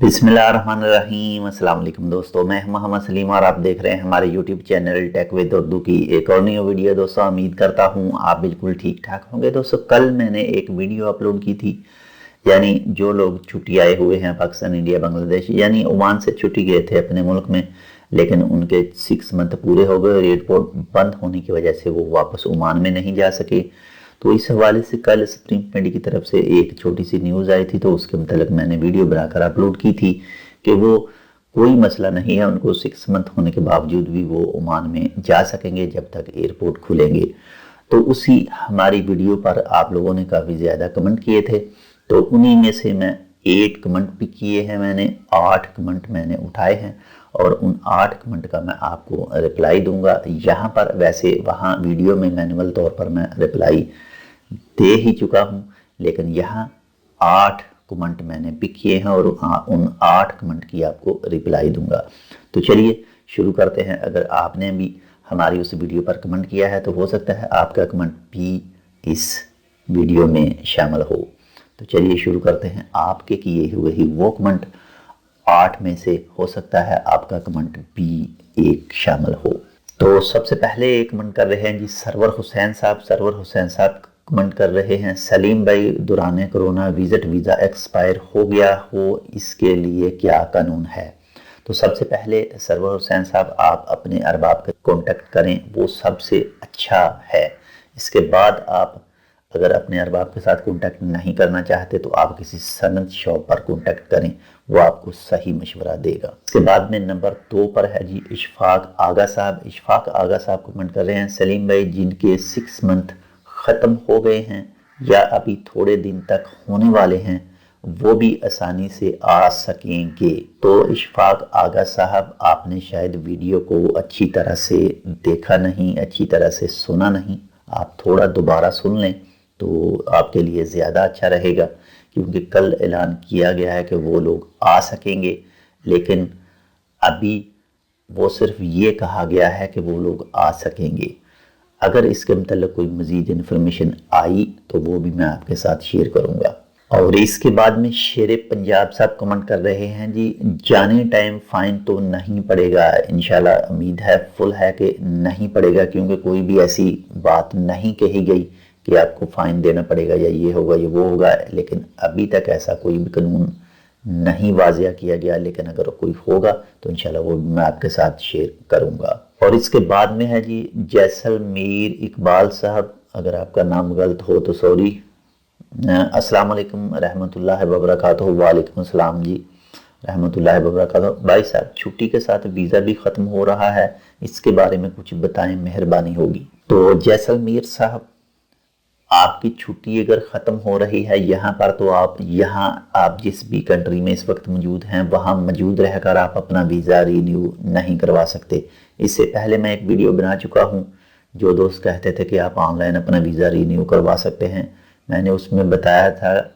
बिस्मिल्लाहिर्रहमानिर्रहीम। अस्सलाम वालेकुम दोस्तों, मैं मोहम्मद सलीम और आप देख रहे हैं हमारे YouTube channel Tech with Urdu की एक और न्यू वीडियो। दोस्तों उम्मीद करता हूँ आप बिल्कुल ठीक ठाक होंगे। दोस्तों कल मैंने एक वीडियो अपलोड की थी, यानी जो लोग छुट्टी आए हुए हैं पाकिस्तान, इंडिया, बांग्लादेश, यानी ओमान से छुट्टी गए थे अपने मुल्क में, लेकिन उनके 6 मंथ पूरे हो गए और एयरपोर्ट बंद होने की वजह से वो वापस ओमान में नहीं जा सके। तो इस हवाले से कल सुप्रीम कमेटी की तरफ से एक छोटी सी न्यूज़ आई थी, तो उसके मतलब मैंने वीडियो बनाकर अपलोड की थी कि वो कोई मसला नहीं है, उनको 6 मंथ होने के बावजूद भी वो ओमान में जा सकेंगे जब तक एयरपोर्ट खुलेंगे। तो उसी हमारी वीडियो पर आप लोगों ने काफ़ी ज़्यादा कमेंट किए थे, तो उन्हीं में से मैं 8 कमेंट भी किए हैं, मैंने 8 कमेंट मैंने उठाए हैं और उन 8 कमेंट का मैं आपको रिप्लाई दूंगा यहाँ पर। वैसे वहाँ वीडियो में मैनुअल तौर पर मैं रिप्लाई दे ही चुका हूँ, लेकिन यहाँ 8 कमेंट मैंने पिक किए हैं और उन 8 कमेंट की आपको रिप्लाई दूंगा। तो चलिए शुरू करते हैं। अगर आपने भी हमारी उस वीडियो पर कमेंट किया है तो हो सकता है आपका कमेंट भी इस वीडियो में शामिल हो। तो चलिए शुरू करते हैं। आपके किए हुए ही वो कमेंट 8 में से हो सकता है आपका कमेंट भी एक शामिल हो। तो सबसे पहले एक कमेंट कर रहे हैं जी सरवर हुसैन साहब। सरवर हुसैन साहब कमेंट कर रहे हैं, सलीम भाई दौरान कोरोना विजिट वीज़ा एक्सपायर हो गया हो, इसके लिए क्या कानून है? तो सबसे पहले सरवर हुसैन साहब आप अपने अरबाब के कॉन्टेक्ट करें, वो सबसे अच्छा है। इसके बाद आप अगर अपने अरबाब के साथ कॉन्टेक्ट नहीं करना चाहते तो आप किसी सनद शॉप पर कॉन्टेक्ट करें, वो आपको सही मशवरा देगा। इसके बाद में नंबर 2 पर है जी इशफाक आगा साहब। इशफाक आगा साहब कमेंट कर रहे हैं, सलीम भाई जिनके 6 मंथ ख़त्म हो गए हैं या अभी थोड़े दिन तक होने वाले हैं वो भी आसानी से आ सकेंगे। तो इशफाक आगा साहब आपने शायद वीडियो को अच्छी तरह से देखा नहीं, अच्छी तरह से सुना नहीं। आप थोड़ा दोबारा सुन लें तो आपके लिए ज़्यादा अच्छा रहेगा, क्योंकि कल ऐलान किया गया है कि वो लोग आ सकेंगे, लेकिन अभी वो सिर्फ ये कहा गया है कि वो लोग आ सकेंगे। अगर इसके मतलब कोई मज़ीद इन्फॉर्मेशन आई तो वो भी मैं आपके साथ शेयर करूंगा। और इसके बाद में शेर पंजाब साहब कमेंट कर रहे हैं जी जाने टाइम फ़ाइन तो नहीं पड़ेगा। इंशाल्लाह उम्मीद है फुल है कि नहीं पड़ेगा, क्योंकि कोई भी ऐसी बात नहीं कही गई कि आपको फ़ाइन देना पड़ेगा या ये होगा या वो होगा, लेकिन अभी तक ऐसा कोई भी कानून नहीं वाज़िया किया गया। लेकिन अगर कोई होगा तो इंशाल्लाह वो मैं आपके साथ शेयर करूंगा। और इसके बाद में है जी जैसलमेर इकबाल साहब, अगर आपका नाम गलत हो तो सॉरी। अस्सलाम वालेकुम रहमतुल्लाहि व बरकातहू। वालेकुम अस्सलाम जी रहमतुल्लाहि व बरकातहू। भाई साहब छुट्टी के साथ वीज़ा भी ख़त्म हो रहा है, इसके बारे में कुछ बताएं, मेहरबानी होगी। तो जैसलमेर साहब आपकी छुट्टी अगर ख़त्म हो रही है यहाँ पर, तो आप जिस भी कंट्री में इस वक्त मौजूद हैं वहाँ मौजूद रहकर आप अपना वीज़ा रीन्यू नहीं करवा सकते। इससे पहले मैं एक वीडियो बना चुका हूँ, जो दोस्त कहते थे कि आप ऑनलाइन अपना वीज़ा रीन्यू करवा सकते हैं। मैंने उसमें बताया था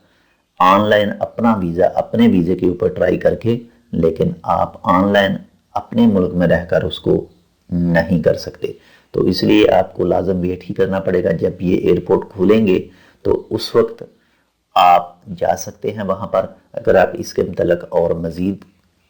ऑनलाइन अपना वीज़ा अपने वीज़े के ऊपर ट्राई करके, लेकिन आप ऑनलाइन अपने मुल्क में रहकर उसको नहीं कर सकते। तो इसलिए आपको लाजम वेट ही करना पड़ेगा। जब ये एयरपोर्ट खुलेंगे तो उस वक्त आप जा सकते हैं वहाँ पर। अगर आप इसके मतलब और मज़ीद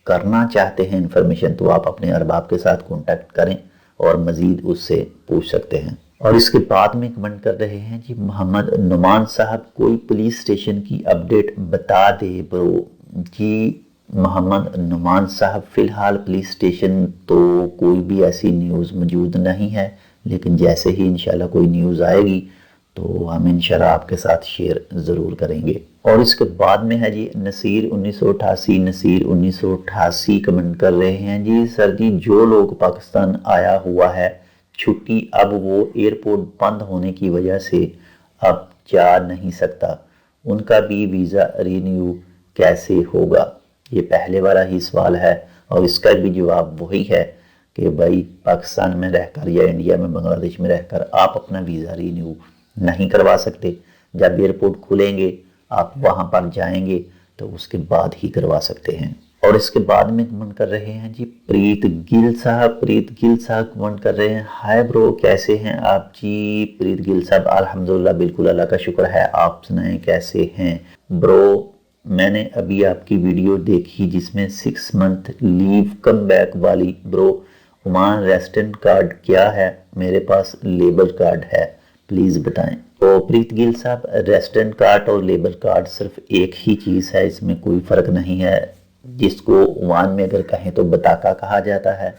करना चाहते हैं इन्फॉर्मेशन तो आप अपने अरबाब के साथ कॉन्टैक्ट करें और मज़ीद उससे पूछ सकते हैं। और इसके बाद में कमेंट कर रहे हैं जी मोहम्मद नुमान साहब, कोई पुलिस स्टेशन की अपडेट बता दे ब्रो। जी मोहम्मद नुमान साहब फ़िलहाल पुलिस स्टेशन तो कोई भी ऐसी न्यूज़ मौजूद नहीं है, लेकिन जैसे ही इंशाल्लाह कोई न्यूज़ आएगी तो हम इंशाल्लाह आपके साथ शेयर ज़रूर करेंगे। और इसके बाद में है जी नसीर 1988। नसीर 1988 कमेंट कर रहे हैं, जी सर जी जो लोग पाकिस्तान आया हुआ है छुट्टी, अब वो एयरपोर्ट बंद होने की वजह से अब जा नहीं सकता, उनका भी वीज़ा रीन्यू कैसे होगा? ये पहले वाला ही सवाल है और इसका भी जवाब वही है कि भाई पाकिस्तान में रहकर या इंडिया में, बांग्लादेश में रहकर आप अपना वीज़ा रीन्यू नहीं करवा सकते। जब एयरपोर्ट खुलेंगे आप वहाँ पर जाएंगे तो उसके बाद ही करवा सकते हैं। और इसके बाद में कमेंट कर रहे हैं जी प्रीत गिल साहब। प्रीत गिल साहब कमेंट कर रहे हैं, हाय ब्रो कैसे हैं आप? जी प्रीत गिल साहब अल्हम्दुलिल्लाह बिल्कुल, अल्लाह का शुक्र है। आप सुनाएं कैसे हैं ब्रो? میں نے ابھی آپ کی ویڈیو دیکھی جس میں 6 منتھ لیو کم بیک والی. برو عمان ریسیڈنٹ کارڈ کیا ہے؟ میرے پاس لیبر کارڈ ہے، پلیز بتائیں. تو پریت گل صاحب، ریسیڈنٹ کارڈ اور لیبر کارڈ صرف ایک ہی چیز ہے، اس میں کوئی فرق نہیں ہے. جس کو عمان میں اگر کہیں تو بطاقہ کہا جاتا ہے،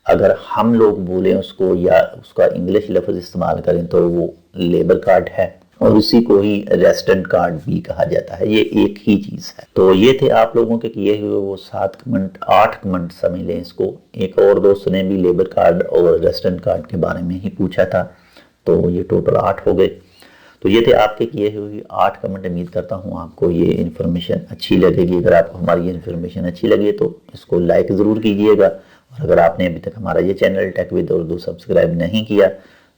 اگر ہم لوگ بولیں اس کو یا اس کا انگلش لفظ استعمال کریں تو وہ لیبر کارڈ ہے، اور اسی کو ہی ریسیڈنٹ کارڈ بھی کہا جاتا ہے. یہ ایک ہی چیز ہے. تو یہ تھے آپ لوگوں کے کیے ہوئے وہ 7 کمنٹ، 8 کمنٹ سمجھ لیں اس کو. ایک اور دوست نے بھی لیبر کارڈ اور ریسیڈنٹ کارڈ کے بارے میں ہی پوچھا تھا، تو یہ ٹوٹل 8 ہو گئے. تو یہ تھے آپ کے کیے ہوئے 8 کمنٹ. امید کرتا ہوں آپ کو یہ انفارمیشن اچھی لگے گی. اگر آپ کو ہماری یہ انفارمیشن اچھی لگے تو اس کو لائک ضرور کیجئے گا، اور اگر آپ نے ابھی تک ہمارا یہ channel take with Urdu subscribe نہیں کیا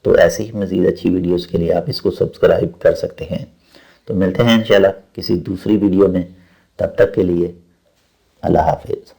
تو ایسی ہی مزید اچھی ویڈیوز کے لیے آپ اس کو سبسکرائب کر سکتے ہیں. تو ملتے ہیں انشاءاللہ کسی دوسری ویڈیو میں. تب تک کے لیے اللہ حافظ.